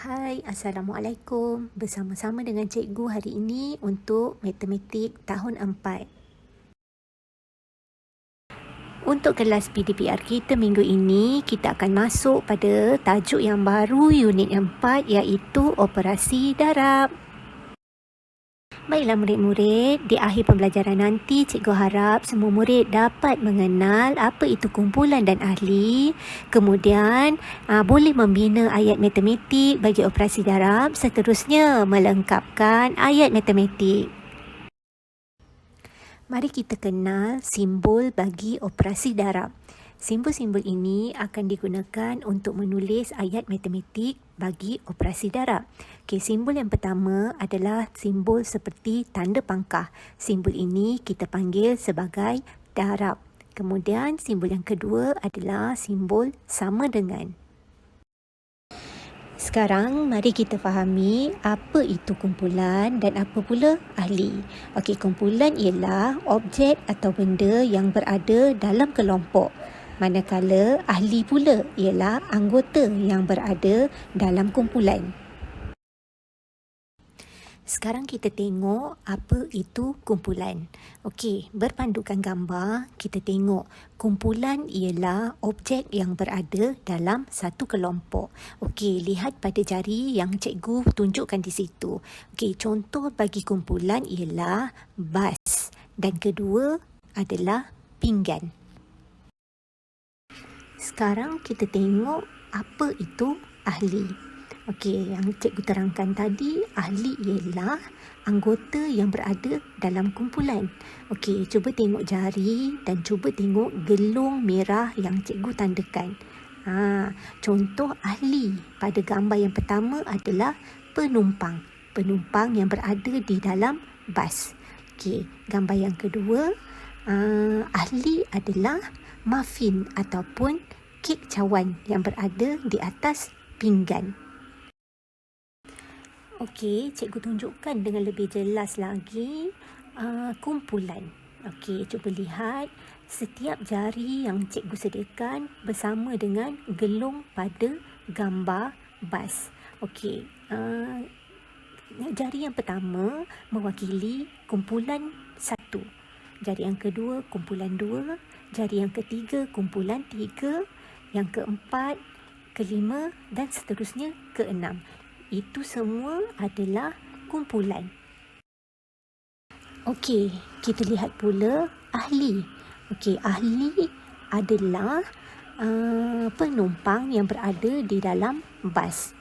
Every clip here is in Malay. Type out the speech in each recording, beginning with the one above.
Hai, Assalamualaikum. Bersama-sama dengan cikgu hari ini untuk matematik tahun 4. Untuk kelas PDPR kita minggu ini, kita akan masuk pada tajuk yang baru unit 4 iaitu operasi darab. Baiklah murid-murid, di akhir pembelajaran nanti cikgu harap semua murid dapat mengenal apa itu kumpulan dan ahli. Kemudian boleh membina ayat matematik bagi operasi darab, seterusnya melengkapkan ayat matematik. Mari kita kenal simbol bagi operasi darab. Simbol-simbol ini akan digunakan untuk menulis ayat matematik bagi operasi darab. Simbol yang pertama adalah simbol seperti tanda pangkah. Simbol ini kita panggil sebagai darab. Kemudian simbol yang kedua adalah simbol sama dengan. Sekarang mari kita fahami apa itu kumpulan dan apa pula ahli. Kumpulan ialah objek atau benda yang berada dalam kelompok. Manakala ahli pula ialah anggota yang berada dalam kumpulan. Sekarang kita tengok apa itu kumpulan. Berpandukan gambar, kita tengok kumpulan ialah objek yang berada dalam satu kelompok. Lihat pada jari yang cikgu tunjukkan di situ. Contoh bagi kumpulan ialah bas dan kedua adalah pinggan. Sekarang kita tengok apa itu ahli. Yang cikgu terangkan tadi, ahli ialah anggota yang berada dalam kumpulan. Cuba tengok jari dan cuba tengok gelung merah yang cikgu tandakan. Contoh ahli pada gambar yang pertama adalah penumpang. Penumpang yang berada di dalam bas. Gambar yang kedua, ahli adalah muffin ataupun kek cawan yang berada di atas pinggan. Cikgu tunjukkan dengan lebih jelas lagi kumpulan. Cuba lihat setiap jari yang cikgu sediakan bersama dengan gelung pada gambar bas. Jari yang pertama mewakili kumpulan 1. Jari yang kedua kumpulan 2. Jari yang ketiga kumpulan 3. Yang keempat, kelima dan seterusnya keenam. Itu semua adalah kumpulan. Kita lihat pula ahli. Ahli adalah penumpang yang berada di dalam bas.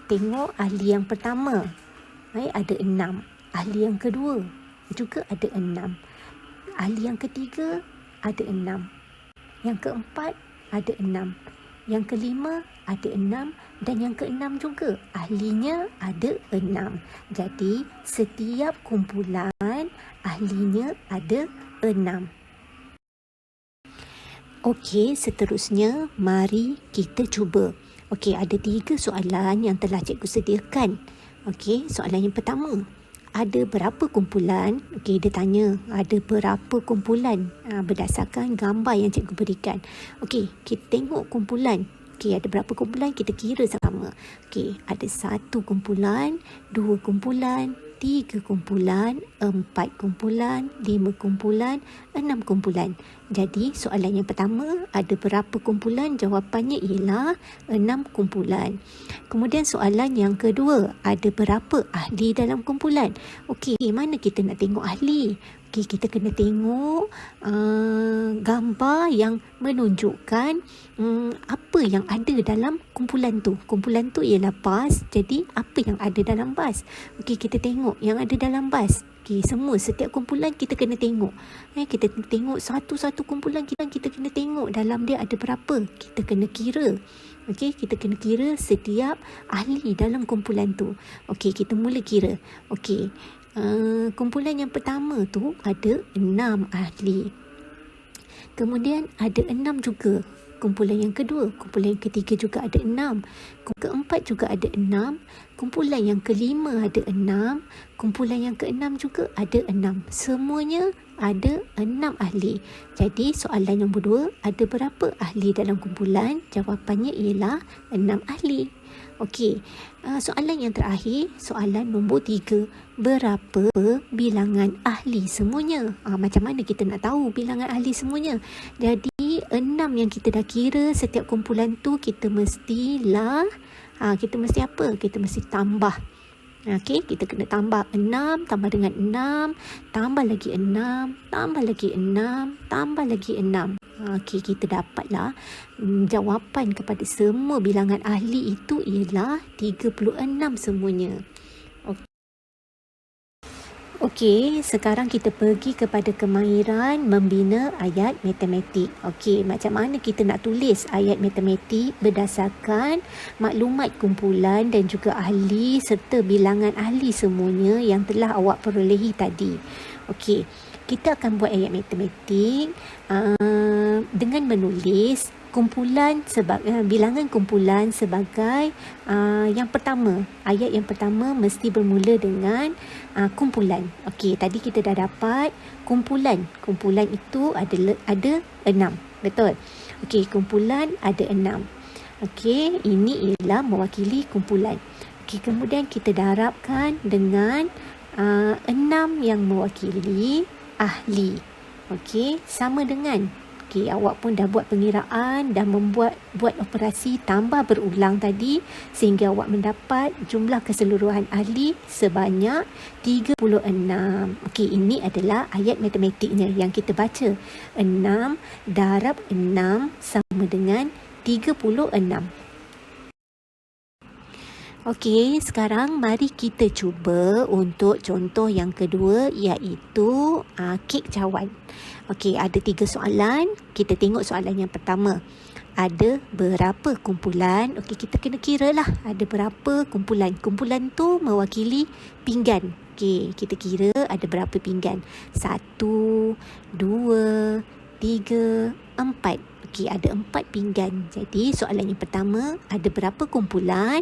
Tengok ahli yang pertama. Ada 6. Ahli yang kedua juga ada 6. Ahli yang ketiga ada 6. Yang keempat ada 6. Yang kelima ada 6 dan yang keenam juga ahlinya ada 6. Jadi setiap kumpulan ahlinya ada 6. Seterusnya mari kita cuba. Ada 3 soalan yang telah cikgu sediakan. Soalan yang pertama, ada berapa kumpulan? Dia tanya ada berapa kumpulan berdasarkan gambar yang cikgu berikan. Kita tengok kumpulan. Ada berapa kumpulan? Kita kira sama. Ada 1 kumpulan, 2 kumpulan, 3 kumpulan, 4 kumpulan, 5 kumpulan, 6 kumpulan. Jadi soalan yang pertama, ada berapa kumpulan? Jawapannya ialah 6 kumpulan. Kemudian soalan yang kedua, ada berapa ahli dalam kumpulan? Mana kita nak tengok ahli? Kita kena tengok gambar yang menunjukkan apa yang ada dalam kumpulan tu. Kumpulan tu ialah bas. Jadi apa yang ada dalam bas? Kita tengok yang ada dalam bas. Setiap kumpulan kita kena tengok. Kita tengok satu-satu kumpulan kita kena tengok dalam dia ada berapa. Kita kena kira. Kita kena kira setiap ahli dalam kumpulan tu. Kita mula kira. Kumpulan yang pertama tu ada 6 ahli. Kemudian ada 6 juga. Kumpulan yang kedua, kumpulan yang ketiga juga ada 6. Keempat juga ada 6. Kumpulan yang kelima ada 6. Kumpulan yang keenam juga ada 6. Semuanya ada 6 ahli. Jadi soalan nombor 2, ada berapa ahli dalam kumpulan? Jawapannya ialah 6 ahli. Okey, soalan yang terakhir, soalan nombor 3. Berapa bilangan ahli semuanya? Macam mana kita nak tahu bilangan ahli semuanya? Jadi 6 yang kita dah kira setiap kumpulan tu kita mestilah kita mesti apa? Kita mesti tambah. Okey, kita kena tambah 6 tambah dengan 6, tambah lagi 6, tambah lagi 6, tambah lagi 6. Okey, kita dapatlah jawapan kepada semua bilangan ahli itu ialah 36 semuanya. Okey, sekarang kita pergi kepada kemahiran membina ayat matematik. Okey, macam mana kita nak tulis ayat matematik berdasarkan maklumat kumpulan dan juga ahli serta bilangan ahli semuanya yang telah awak perolehi tadi. Okey, kita akan buat ayat matematik dengan menulis kumpulan bilangan kumpulan sebagai yang pertama. Ayat yang pertama mesti bermula dengan kumpulan. Okey, tadi kita dah dapat kumpulan. Kumpulan itu ada 6. Betul? Okey, kumpulan ada 6. Okey, ini ialah mewakili kumpulan. Okey, kemudian kita darabkan dengan 6 yang mewakili ahli. Okey, sama dengan awak pun dah buat pengiraan dan buat operasi tambah berulang tadi sehingga awak mendapat jumlah keseluruhan ahli sebanyak 36. Okey, ini adalah ayat matematiknya yang kita baca. 6 darab 6 sama dengan 36. Okey, sekarang mari kita cuba untuk contoh yang kedua iaitu kek cawan. Okey, ada 3 soalan. Kita tengok soalan yang pertama. Ada berapa kumpulan? Okey, kita kena kira lah ada berapa kumpulan. Kumpulan tu mewakili pinggan. Okey, kita kira ada berapa pinggan. 1, 2, 3, 4. Okey, ada 4 pinggan. Jadi soalan yang pertama, ada berapa kumpulan?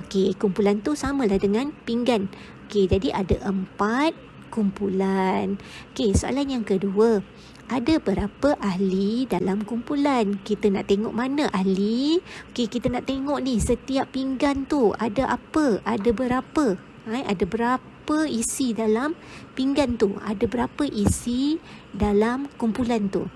Okey, kumpulan tu samalah dengan pinggan. Okey, jadi ada 4 kumpulan. Okey, soalan yang kedua, ada berapa ahli dalam kumpulan? Kita nak tengok mana ahli. Okey, kita nak tengok ni setiap pinggan tu ada apa? Ada berapa? Ada berapa isi dalam pinggan tu? Ada berapa isi dalam kumpulan tu?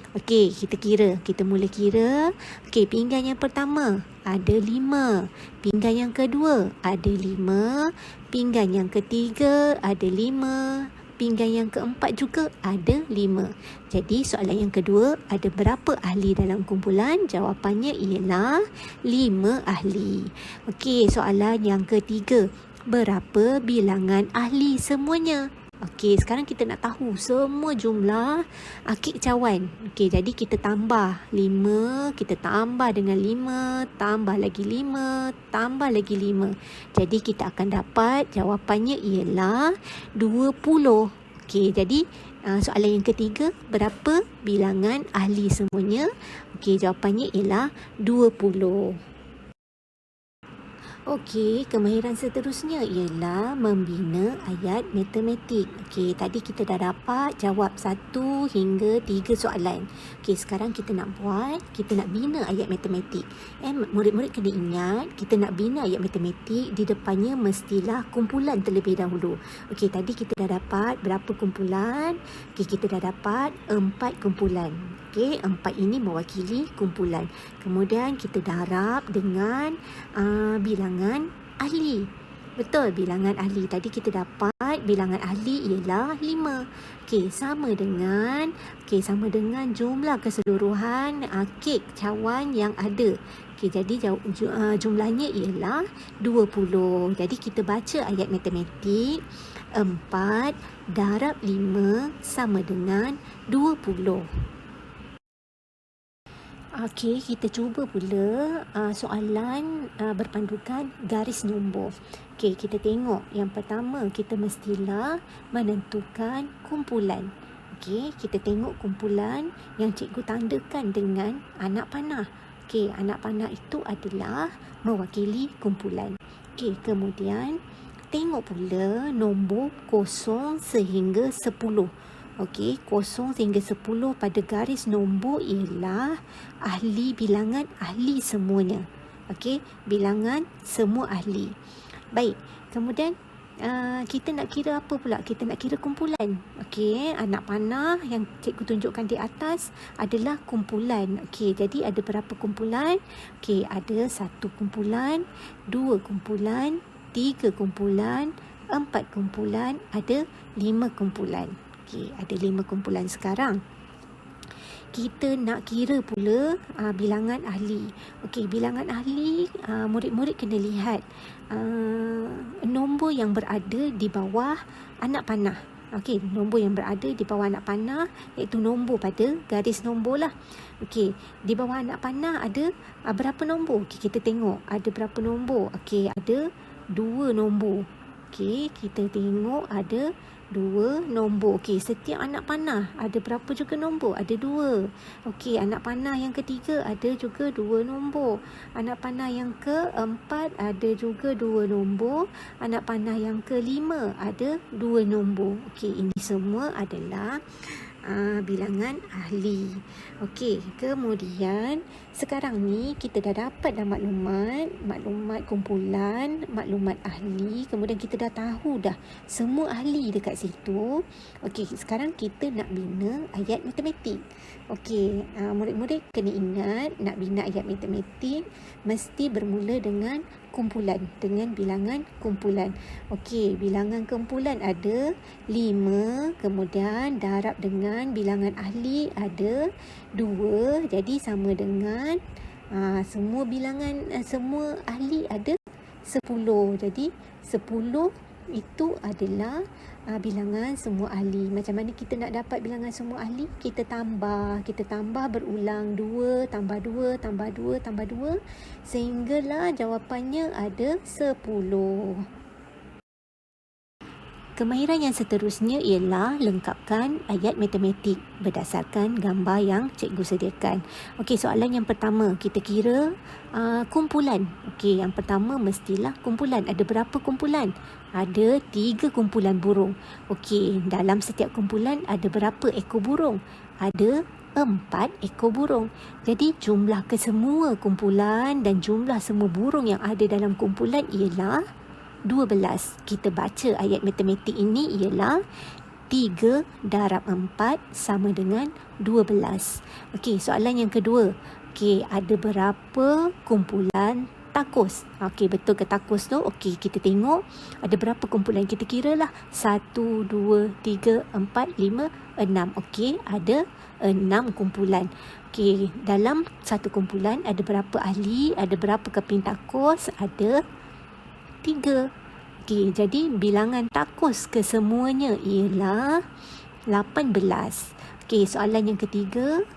Okey, kita kira. Kita mula kira. Okey, pinggan yang pertama ada 5. Pinggan yang kedua ada 5. Pinggan yang ketiga ada 5. Pinggan yang keempat juga ada 5. Jadi soalan yang kedua, ada berapa ahli dalam kumpulan? Jawapannya ialah 5 ahli. Okey, soalan yang ketiga, berapa bilangan ahli semuanya? Okey, sekarang kita nak tahu semua jumlah kek cawan. Okey, jadi kita tambah 5, kita tambah dengan 5, tambah lagi 5, tambah lagi 5. Jadi kita akan dapat jawapannya ialah 20. Okey, jadi soalan yang ketiga, berapa bilangan ahli semuanya? Okey, jawapannya ialah 20. Okey, kemahiran seterusnya ialah membina ayat matematik. Okey, tadi kita dah dapat jawab 1 hingga 3 soalan. Okey, sekarang kita nak bina ayat matematik. Murid-murid kena ingat, kita nak bina ayat matematik, di depannya mestilah kumpulan terlebih dahulu. Okey, tadi kita dah dapat berapa kumpulan? Okey, kita dah dapat 4 kumpulan. Okey, 4 ini mewakili kumpulan. Kemudian kita darab dengan bilangan ahli. Betul, bilangan ahli. Tadi kita dapat bilangan ahli ialah 5. Okey, sama dengan jumlah keseluruhan kek cawan yang ada. Okey, jadi jumlahnya ialah 20. Jadi kita baca ayat matematik. 4 darab 5 sama dengan 20. Okey, kita cuba pula soalan berpandukan garis nombor. Okey, kita tengok. Yang pertama, kita mestilah menentukan kumpulan. Okey, kita tengok kumpulan yang cikgu tandakan dengan anak panah. Okey, anak panah itu adalah mewakili kumpulan. Okey, kemudian tengok pula nombor 0 sehingga 10. Okey, 0 sehingga 10 pada garis nombor ialah ahli bilangan ahli semuanya. Okey, bilangan semua ahli. Baik, kemudian kita nak kira apa pula? Kita nak kira kumpulan. Okey, anak panah yang cikgu tunjukkan di atas adalah kumpulan. Okey, jadi ada berapa kumpulan? Okey, ada 1 kumpulan, 2 kumpulan, 3 kumpulan, 4 kumpulan, ada 5 kumpulan. Okey, ada 5 kumpulan sekarang. Kita nak kira pula bilangan ahli. Okey, bilangan ahli, murid-murid kena lihat nombor yang berada di bawah anak panah. Okey, nombor yang berada di bawah anak panah iaitu nombor pada garis nombor lah. Okey, di bawah anak panah ada berapa nombor? Okey, kita tengok ada berapa nombor. Okey, ada 2 nombor. Okey, kita tengok ada 2 nombor. Okey, setiap anak panah ada berapa juga nombor? Ada 2. Okey, anak panah yang ketiga ada juga 2 nombor. Anak panah yang keempat ada juga 2 nombor. Anak panah yang kelima ada 2 nombor. Okey, ini semua adalah bilangan ahli. Okey, kemudian sekarang ni kita dah dapat dah maklumat kumpulan, maklumat ahli, kemudian kita dah tahu dah semua ahli dekat situ. Okey, sekarang kita nak bina ayat matematik. Okey, murid-murid kena ingat nak bina ayat matematik mesti bermula dengan kumpulan, dengan bilangan kumpulan. Okey, bilangan kumpulan ada 5, kemudian darab dengan bilangan ahli ada 2, jadi sama dengan semua bilangan semua ahli ada 10. Jadi 10 itu adalah bilangan semua ahli. Macam mana kita nak dapat bilangan semua ahli? Kita tambah berulang 2 tambah 2 tambah 2 tambah 2 sehinggalah jawapannya ada 10. Kemahiran yang seterusnya ialah lengkapkan ayat matematik berdasarkan gambar yang cikgu sediakan. Okey, soalan yang pertama, kita kira kumpulan. Okey, yang pertama mestilah kumpulan. Ada berapa kumpulan? Ada 3 kumpulan burung. Okey, dalam setiap kumpulan ada berapa ekor burung? Ada 4 ekor burung. Jadi jumlah kesemua kumpulan dan jumlah semua burung yang ada dalam kumpulan ialah 12. Kita baca ayat matematik ini ialah 3 darab 4 sama dengan 12. Okey, soalan yang kedua. Okey, ada berapa kumpulan takus? Okey, betul ke takus tu? Okey, kita tengok ada berapa kumpulan. Kita kira lah 1, 2, 3, 4, 5, 6. Okey, ada 6 kumpulan. Okey, dalam satu kumpulan ada berapa ahli? Ada berapa keping takus? Ada 3. Okey, jadi bilangan takus kesemuanya ialah 18. Okey, soalan yang ketiga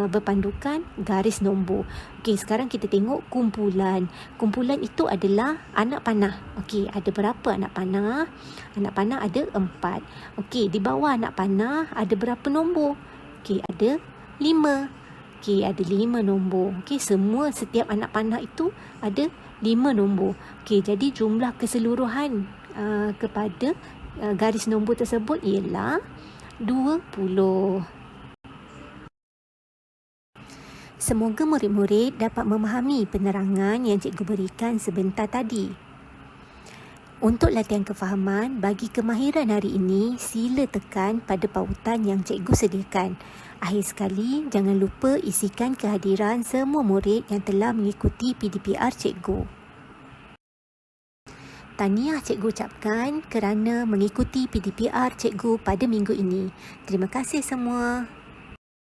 berpandukan garis nombor. Okey, sekarang kita tengok kumpulan. Kumpulan itu adalah anak panah. Okey, ada berapa anak panah? Anak panah ada 4. Okey, di bawah anak panah ada berapa nombor? Okey, ada 5. Okey, ada 5 nombor. Okey, setiap anak panah itu ada 5 nombor. Okey, jadi jumlah keseluruhan kepada garis nombor tersebut ialah 20. Semoga murid-murid dapat memahami penerangan yang cikgu berikan sebentar tadi. Untuk latihan kefahaman, bagi kemahiran hari ini, sila tekan pada pautan yang cikgu sediakan. Akhir sekali, jangan lupa isikan kehadiran semua murid yang telah mengikuti PDPR cikgu. Tahniah cikgu ucapkan kerana mengikuti PDPR cikgu pada minggu ini. Terima kasih semua.